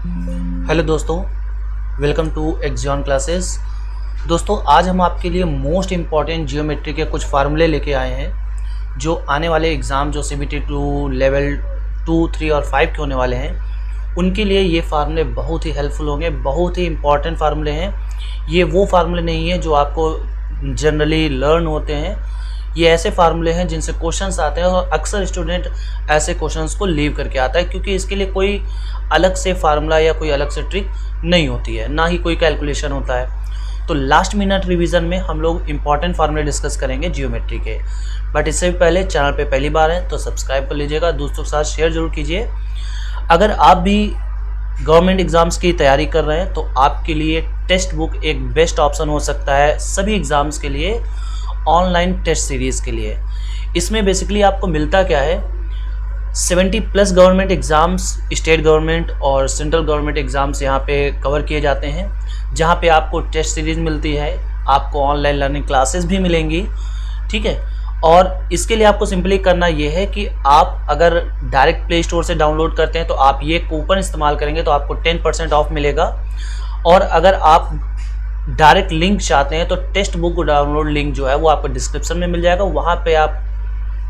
Hello दोस्तों, welcome to एक्जियन classes. दोस्तों, आज हम आपके लिए मोस्ट इम्पॉर्टेंट जियोमेट्री के कुछ फार्मूले लेके आए हैं जो आने वाले एग्ज़ाम जो CBT 2 लेवल 2, 3 और 5 के होने वाले हैं उनके लिए ये फार्मूले बहुत ही हेल्पफुल होंगे। बहुत ही इम्पॉर्टेंट फार्मूले हैं। ये वो फार्मूले नहीं है जो आपको जनरली लर्न होते हैं। ये ऐसे फार्मूले हैं जिनसे क्वेश्चंस आते हैं और अक्सर स्टूडेंट ऐसे क्वेश्चंस को लीव करके आता है, क्योंकि इसके लिए कोई अलग से फार्मूला या कोई अलग से ट्रिक नहीं होती है, ना ही कोई कैलकुलेशन होता है। तो लास्ट मिनट रिवीजन में हम लोग इंपॉर्टेंट फार्मूले डिस्कस करेंगे जियोमेट्री के। बट इससे भी पहले चैनल पे पहली बार हैं तो सब्सक्राइब कर लीजिएगा, दोस्तों के साथ शेयर जरूर कीजिए। अगर आप भी गवर्नमेंट एग्ज़ाम्स की तैयारी कर रहे हैं तो आपके लिए टेक्स्ट बुक एक बेस्ट ऑप्शन हो सकता है सभी एग्ज़ाम्स के लिए, ऑनलाइन टेस्ट सीरीज़ के लिए। इसमें बेसिकली आपको मिलता क्या है, 70+ गवर्नमेंट एग्ज़ाम्स, स्टेट गवर्नमेंट और सेंट्रल गवर्नमेंट एग्ज़ाम्स यहाँ पे कवर किए जाते हैं, जहाँ पे आपको टेस्ट सीरीज़ मिलती है, आपको ऑनलाइन लर्निंग क्लासेस भी मिलेंगी, ठीक है। और इसके लिए आपको सिंपली करना ये है कि आप अगर डायरेक्ट प्ले स्टोर से डाउनलोड करते हैं तो आप ये कूपन इस्तेमाल करेंगे तो आपको 10% ऑफ मिलेगा। और अगर आप डायरेक्ट लिंक चाहते हैं तो टेक्स्ट बुक डाउनलोड लिंक जो है वो आपको डिस्क्रिप्शन में मिल जाएगा, वहाँ पे आप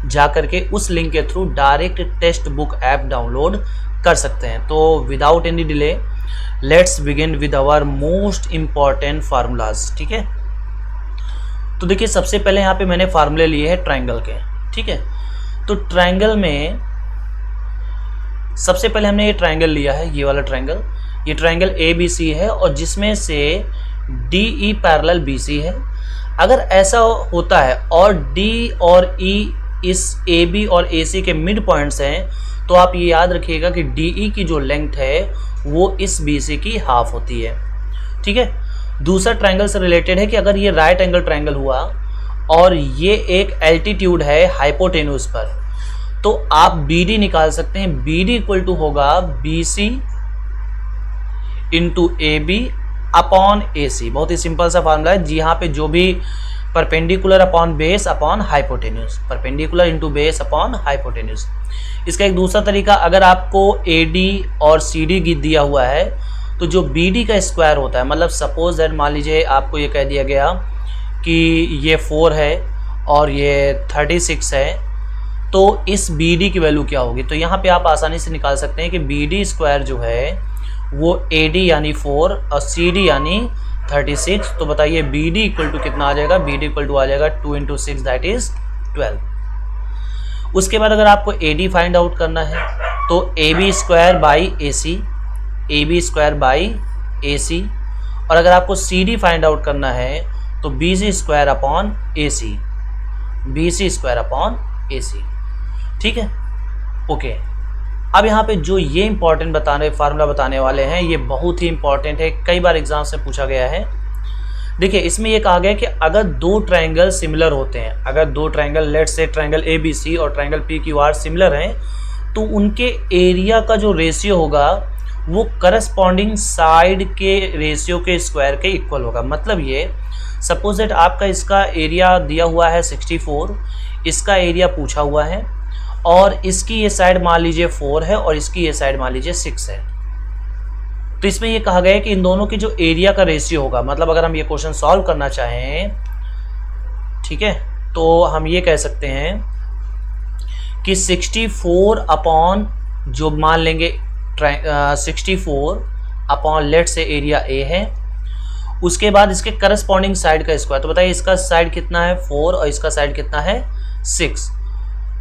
जा करके उस लिंक के through direct text book app download कर सकते हैं। तो without any delay let's begin with our most important formulas, ठीक है। तो देखिए, सबसे पहले यहाँ पे मैंने फार्मूले लिए हैं ट्रायंगल के, ठीक है। तो ट्रायंगल में सबसे पहले हमने ये ट्रायंगल लिया है, ये वाला ट्रायंगल, ये ट्रायंगल ABC है और जिसमें से DE पैरेलल BC है। अगर ऐसा होता है और D और E इस AB और AC के मिड पॉइंट्स हैं तो आप ये याद रखिएगा कि DE की जो लेंथ है वो इस BC की हाफ होती है, ठीक है। दूसरा ट्रायंगल से रिलेटेड है कि अगर ये राइट एंगल ट्रायंगल हुआ और ये एक एल्टीट्यूड है हाइपोटेन्यूज पर, तो आप BD निकाल सकते हैं। BD इक्वल टू होगा BC into AB upon AC। बहुत ही सिंपल सा फार्मूला है, यहाँ पे जो भी perpendicular upon base upon hypotenuse, perpendicular into base upon hypotenuse. इसका एक दूसरा तरीका, अगर आपको AD और CD दिया हुआ है तो जो BD का स्क्वायर होता है, मतलब सपोज दैट मान लीजिए आपको ये कह दिया गया कि ये 4 है और ये 36 है, तो इस BD की वैल्यू क्या होगी। तो यहाँ पे आप आसानी से निकाल सकते हैं कि BD स्क्वायर जो है वो AD यानी 4 और CD यानी 36। तो बताइए BD इक्वल टू कितना आ जाएगा। BD इक्वल टू आ जाएगा 2 × 6 दैट इज 12। उसके बाद अगर आपको AD फाइंड आउट करना है तो AB square by AC, AB square by AC। और अगर आपको CD फाइंड आउट करना है तो BC square upon AC, BC square upon AC, ठीक है, ओके। अब यहाँ पे जो ये इंपॉर्टेंट फार्मूला बताने वाले हैं ये बहुत ही इंपॉर्टेंट है, कई बार एग्जाम से पूछा गया है। देखिए, इसमें ये कहा गया कि अगर दो ट्रायंगल सिमिलर होते हैं, अगर दो triangle let's say triangle ABC और ट्रायंगल PQR सिमिलर हैं, तो उनके एरिया का जो रेशियो होगा वो करस्पॉन्डिंग साइड के रेशियो के स्क्वायर के इक्वल होगा। मतलब ये सपोज दैट आपका इसका एरिया दिया हुआ है 64, इसका एरिया पूछा हुआ है और इसकी ये साइड मान लीजिए 4 है और इसकी ये साइड मान लीजिए 6 है। तो इसमें ये कहा गया है कि इन दोनों की जो एरिया का रेशियो होगा, मतलब अगर हम ये क्वेश्चन सॉल्व करना चाहें, ठीक है, तो हम ये कह सकते हैं कि 64 अपॉन जो मान लेंगे 64 अपॉन लेट से एरिया A है, उसके बाद इसके करस्पॉन्डिंग साइड का स्क्वायर। तो बताइए इसका साइड कितना है 4 और इसका साइड कितना है 6।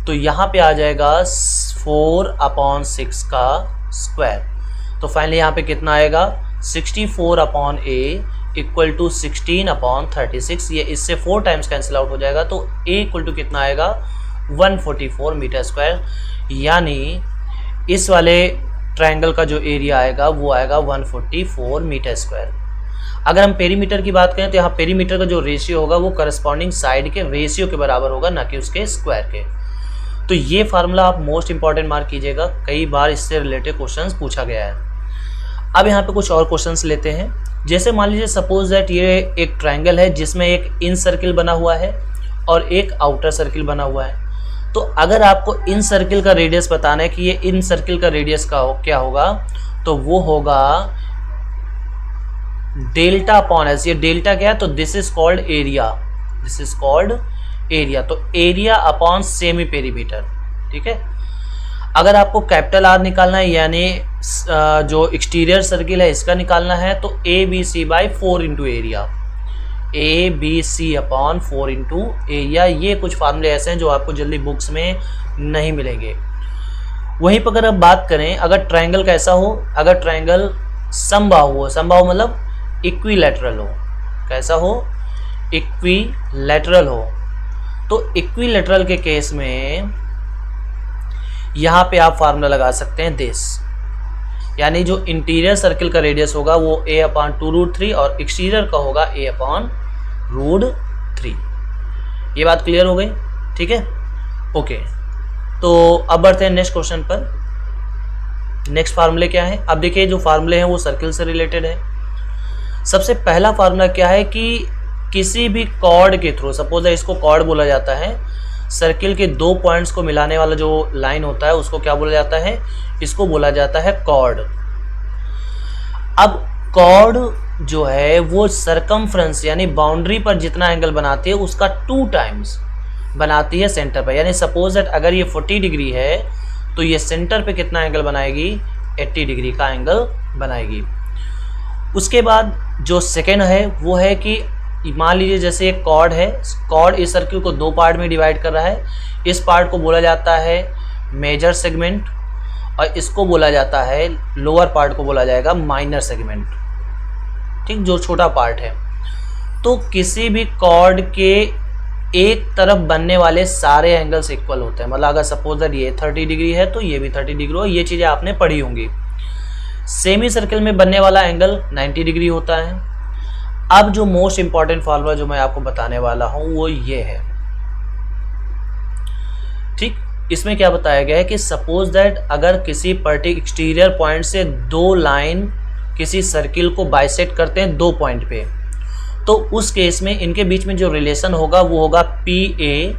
तो यहाँ पे आ जाएगा 4 अपॉन 6 का स्क्वायर। तो फाइनली यहाँ पे कितना आएगा 64 upon A equal to 16 upon 36। ये इससे 4 टाइम्स कैंसिल आउट हो जाएगा, तो A इक्वल टू कितना आएगा 144 मीटर स्क्वायर। यानी इस वाले ट्रायंगल का जो एरिया आएगा वो आएगा 144 मीटर स्क्वायर। अगर हम पेरीमीटर की बात करें तो यहाँ पेरीमीटर का जो रेशियो होगा वो करस्पॉन्डिंग साइड के रेशियो के बराबर होगा, ना कि उसके स्क्वायर के। तो ये फार्मूला आप मोस्ट इंपॉर्टेंट मार्क कीजिएगा, कई बार इससे रिलेटेड क्वेश्चंस पूछा गया है। अब यहाँ पे कुछ और क्वेश्चंस लेते हैं। जैसे मान लीजिए सपोज दैट ये एक ट्रायंगल है जिसमें एक इन सर्किल बना हुआ है और एक आउटर सर्किल बना हुआ है। तो अगर आपको इन सर्किल का रेडियस बताना है कि ये इन सर्किल का रेडियस क्या होगा, तो वो होगा डेल्टा अपॉन एस। ये डेल्टा क्या है, तो this is called area, this is called area. तो एरिया अपॉन सेमी पेरीमीटर, ठीक है। अगर आपको कैपिटल आर निकालना है यानी जो एक्सटीरियर सर्किल है इसका निकालना है, तो A B C by 4 into area, A B C upon 4 into area. ये कुछ फार्मूले ऐसे हैं जो आपको जल्दी बुक्स में नहीं मिलेंगे। वहीं पर अगर आप बात करें, अगर ट्रायंगल कैसा हो, अगर ट्रायंगल समबाहु हो, समबाहु मतलब इक्विलैटरल हो, कैसा हो, इक्विलैटरल हो, तो इक्विलैटरल के केस में यहाँ पे आप फार्मूला लगा सकते हैं दिस, यानी जो इंटीरियर सर्किल का रेडियस होगा वो a अपॉन 2√3 और एक्सटीरियर का होगा a अपॉन √3। ये बात क्लियर हो गई, ठीक है, ओके। तो अब बढ़ते हैं नेक्स्ट क्वेश्चन पर। नेक्स्ट फार्मूले क्या है, अब देखिए जो फार्मूले हैं वो सर्किल से रिलेटेड है। सबसे पहला फार्मूला क्या है कि किसी भी कॉर्ड के थ्रू, सपोज इसको कॉर्ड बोला जाता है, सर्किल के दो पॉइंट्स को मिलाने वाला जो लाइन होता है उसको क्या बोला जाता है, इसको बोला जाता है कॉर्ड। अब कॉर्ड जो है वो सरकमफ्रेंस यानी बाउंड्री पर जितना एंगल बनाती है उसका 2 टाइम्स बनाती है सेंटर पर। यानी सपोज दैट अगर ये 40 डिग्री है तो ये सेंटर पे कितना एंगल बनाएगी, 80 डिग्री का एंगल बनाएगी। उसके बाद जो सेकेंड है वो है कि मान लीजिए जैसे एक कॉर्ड है, कॉर्ड इस सर्किल को 2 पार्ट में डिवाइड कर रहा है। इस पार्ट को बोला जाता है मेजर सेगमेंट और इसको बोला जाता है, लोअर पार्ट को बोला जाएगा माइनर सेगमेंट, ठीक, जो छोटा पार्ट है। तो किसी भी कॉर्ड के एक तरफ बनने वाले सारे एंगल्स इक्वल होते हैं। मतलब अगर सपोज दैट ये 30 डिग्री है तो ये भी 30 डिग्री हो, ये चीज़ें आपने पढ़ी होंगी। सेमी सर्किल में बनने वाला एंगल 90 डिग्री होता है। अब जो मोस्ट इंपॉर्टेंट फार्मूला जो मैं आपको बताने वाला हूं वो ये है, ठीक। इसमें क्या बताया गया है कि सपोज दैट अगर किसी पर्टिकुलर एक्सटीरियर पॉइंट से 2 लाइन किसी सर्किल को बाइसेक्ट करते हैं 2 पॉइंट पे, तो उस केस में इनके बीच में जो रिलेशन होगा वो होगा PA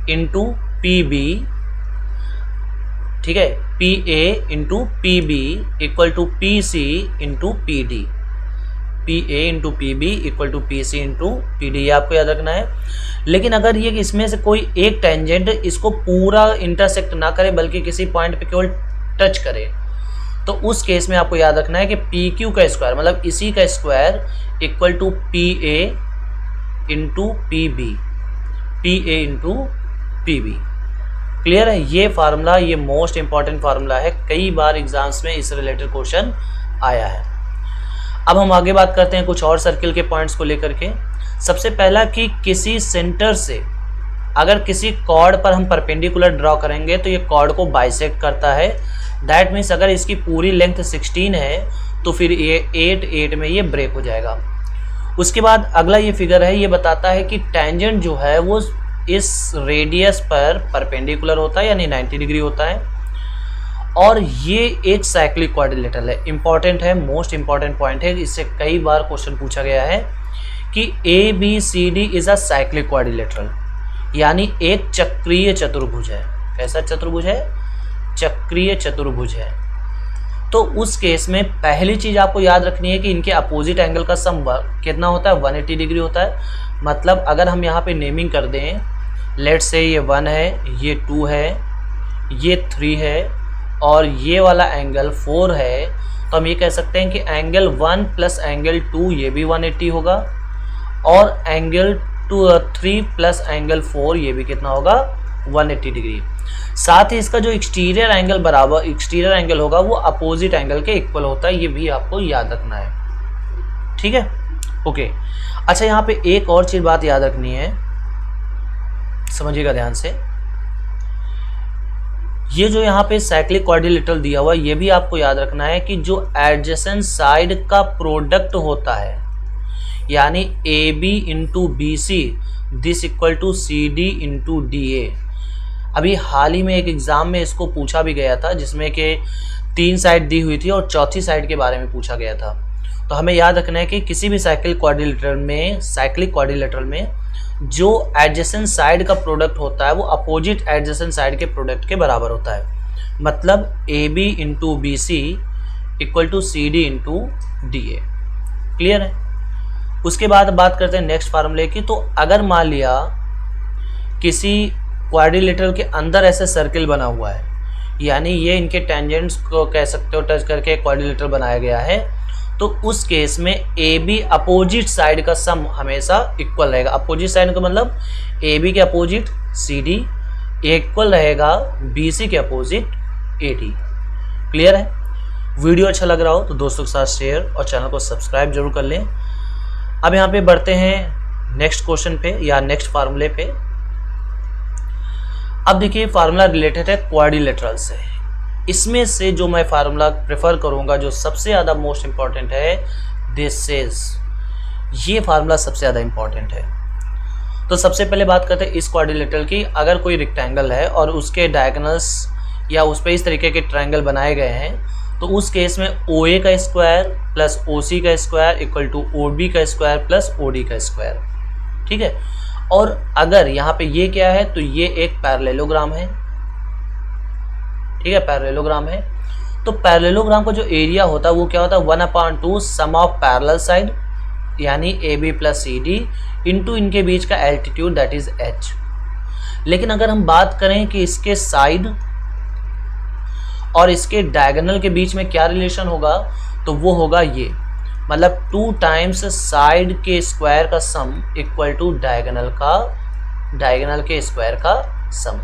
इंटू PB, ठीक है, PA into PB equal to PC into PD, PA into PB equal to PC into PD, ये आपको याद रखना है। लेकिन अगर ये इसमें से कोई एक टेंजेंट इसको पूरा इंटरसेक्ट ना करे बल्कि किसी पॉइंट पे केवल टच करे, तो उस केस में आपको याद रखना है कि PQ का स्क्वायर मतलब इसी का square equal to PA into PB, PA into PB। Clear है, ये फार्मूला, ये मोस्ट इंपॉर्टेंट फार्मूला है, कई बार एग्जाम्स में इस रिलेटेड क्वेश्चन आया है। अब हम आगे बात करते हैं कुछ और सर्किल के पॉइंट्स को लेकर के। सबसे पहला कि किसी सेंटर से अगर किसी कॉर्ड पर हम परपेंडिकुलर ड्रॉ करेंगे तो ये कॉर्ड को बाइसेक्ट करता है। दैट मीन्स अगर इसकी पूरी लेंथ 16 है तो फिर ये 8 में ये ब्रेक हो जाएगा। उसके बाद अगला ये फिगर है, ये बताता है कि टेंजेंट जो है वो इस रेडियस पर परपेंडिकुलर होता है यानी 90 डिग्री होता है और ये एक साइक्लिक क्वाड्रिलेटरल है। इंपॉर्टेंट है, मोस्ट इंपॉर्टेंट पॉइंट है, इससे कई बार क्वेश्चन पूछा गया है कि ABCD is a cyclic quadrilateral यानी एक चक्रीय चतुर्भुज है। कैसा चतुर्भुज है, चक्रीय चतुर्भुज है। तो उस केस में पहली चीज आपको याद रखनी है कि इनके अपोजिट एंगल का सम कितना होता है, 180 डिग्री होता है। मतलब अगर हम यहाँ पे नेमिंग कर दें, लेट्स से ये 1 है, ये 2 है, ये 3 है और ये वाला एंगल 4 है, तो हम ये कह सकते हैं कि एंगल 1 प्लस एंगल 2 ये भी 180 होगा और एंगल 3 प्लस एंगल 4 ये भी कितना होगा, 180 डिग्री। साथ ही इसका जो एक्सटीरियर एंगल होगा वो अपोजिट एंगल के इक्वल होता है, ये भी आपको याद रखना है, ठीक है, ओके। अच्छा, यहाँ पे एक और चीज बात याद रखनी है, समझिएगा ध्यान से। ये जो यहाँ पे साइक्लिक क्वाड्रिलेटरल दिया हुआ है ये भी आपको याद रखना है कि जो एडजेसेंट साइड का प्रोडक्ट होता है यानी AB into BC this equal to CD into DA। अभी हाल ही में एक एग्जाम में इसको पूछा भी गया था जिसमें कि 3 साइड दी हुई थी और चौथी साइड के बारे में पूछा गया था। तो हमें याद रखना है कि किसी भी साइक्लिक क्वाड्रिलेटरल में जो एडजेसेंट साइड का प्रोडक्ट होता है वो अपोजिट एडजेसेंट साइड के प्रोडक्ट के बराबर होता है। मतलब AB into BC equal to C D into D A. Clear है। उसके बाद बात करते हैं नेक्स्ट फार्मूले की। तो अगर मान लिया किसी क्वाड्रिलेटरल के अंदर ऐसे सर्किल बना हुआ है, यानी ये इनके टेंजेंट्स को कह सकते हो टच करके क्वाड्रिलेटरल बनाया गया है, तो उस केस में ए बी अपोजिट साइड का सम हमेशा इक्वल रहेगा। अपोजिट साइड का मतलब ए बी के अपोजिट सी डी इक्वल रहेगा बी सी के अपोजिट ए डी। क्लियर है। वीडियो अच्छा लग रहा हो तो दोस्तों के साथ शेयर और चैनल को सब्सक्राइब जरूर कर लें। अब यहाँ पे बढ़ते हैं नेक्स्ट क्वेश्चन पे या नेक्स्ट फार्मूले पे। अब देखिए फार्मूला रिलेटेड है क्वाड्रिलेटरल से। इसमें से जो मैं फार्मूला प्रेफर करूँगा, जो सबसे ज़्यादा मोस्ट इम्पॉर्टेंट है, दिस इज, ये फार्मूला सबसे ज़्यादा इम्पॉर्टेंट है। तो सबसे पहले बात करते हैं इस क्वाड्रिलेटरल की। अगर कोई रेक्टेंगल है और उसके डायगोनल्स या उस पर इस तरीके के ट्रायंगल बनाए गए हैं, तो उस केस में ओ ए का स्क्वायर प्लस ओ सी का square equal to O B का स्क्वायर प्लस ओ डी का स्क्वायर। ठीक है। और अगर यहाँ पे ये क्या है, तो ये एक पैरेललोग्राम है। ठीक है, पैरेललोग्राम है। तो पैरेललोग्राम का जो एरिया होता है वो क्या होता है, 1/2 सम ऑफ पैरेलल साइड, यानी A B plus C D into इनके बीच का एल्टीट्यूड दैट इज एच। लेकिन अगर हम बात करें कि इसके साइड और इसके डायगोनल के बीच में क्या रिलेशन होगा, तो वो होगा ये, मतलब 2 टाइम्स साइड के स्क्वायर का सम इक्वल टू डायगोनल के स्क्वायर का सम।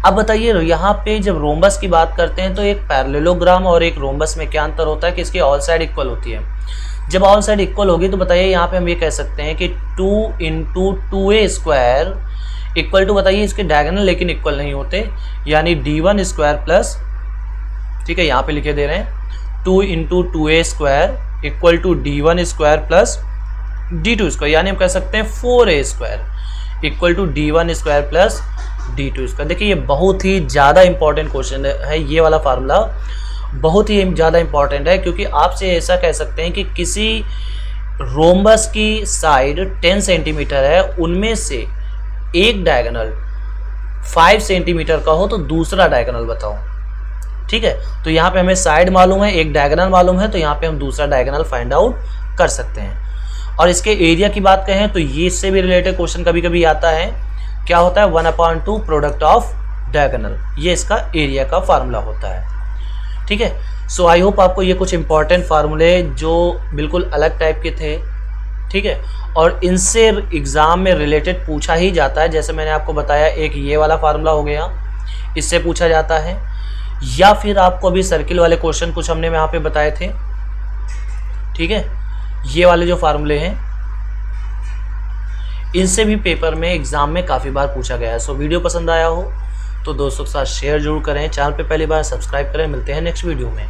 अब बताइए यहाँ पे जब रोम्बस की बात करते हैं तो एक पैरेललोग्राम और एक रोम्बस में क्या अंतर होता है कि इसकी ऑल साइड इक्वल होती है। जब ऑल साइड इक्वल होगी तो बताइए यहाँ पे हम ये कह सकते हैं कि 2 into 2a square equal to, बताइए इसके डायगोनल लेकिन इक्वल नहीं होते, यानी d1 स्क्वायर प्लस, ठीक है यहाँ पे लिखे दे रहे हैं 2 into 2a square equal to d1 square plus d2 square, यानी हम कह सकते हैं 4a square equal to d1 square plus d2 square. देखिए ये बहुत ही ज़्यादा इंपॉर्टेंट क्वेश्चन है, ये वाला फार्मूला बहुत ही ज़्यादा इंपॉर्टेंट है, क्योंकि आपसे ऐसा कह सकते हैं कि किसी रोम्बस की साइड 10 सेंटीमीटर है, उनमें से एक डायगोनल 5 सेंटीमीटर का हो तो दूसरा डायगोनल बताओ। ठीक है, तो यहाँ पे हमें साइड मालूम है, एक डायगोनल मालूम है, तो यहाँ पे हम दूसरा डायगोनल फाइंड आउट कर सकते हैं। और इसके एरिया की बात कहें तो ये इससे भी रिलेटेड क्वेश्चन कभी कभी आता है, क्या होता है 1/2 प्रोडक्ट ऑफ डायगोनल, ये इसका एरिया का फार्मूला होता है। ठीक है। सो आई होप आपको ये कुछ इंपॉर्टेंट फार्मूले जो बिल्कुल अलग टाइप के थे, ठीक है, और इनसे एग्ज़ाम में रिलेटेड पूछा ही जाता है। जैसे मैंने आपको बताया, एक ये वाला फार्मूला हो गया, इससे पूछा जाता है, या फिर आपको अभी सर्किल वाले क्वेश्चन कुछ हमने यहाँ पे बताए थे। ठीक है, ये वाले जो फार्मूले हैं इनसे भी पेपर में एग्ज़ाम में काफ़ी बार पूछा गया है। सो वीडियो पसंद आया हो तो दोस्तों के साथ शेयर जरूर करें, चैनल पे पहली बार सब्सक्राइब करें। मिलते हैं नेक्स्ट वीडियो में।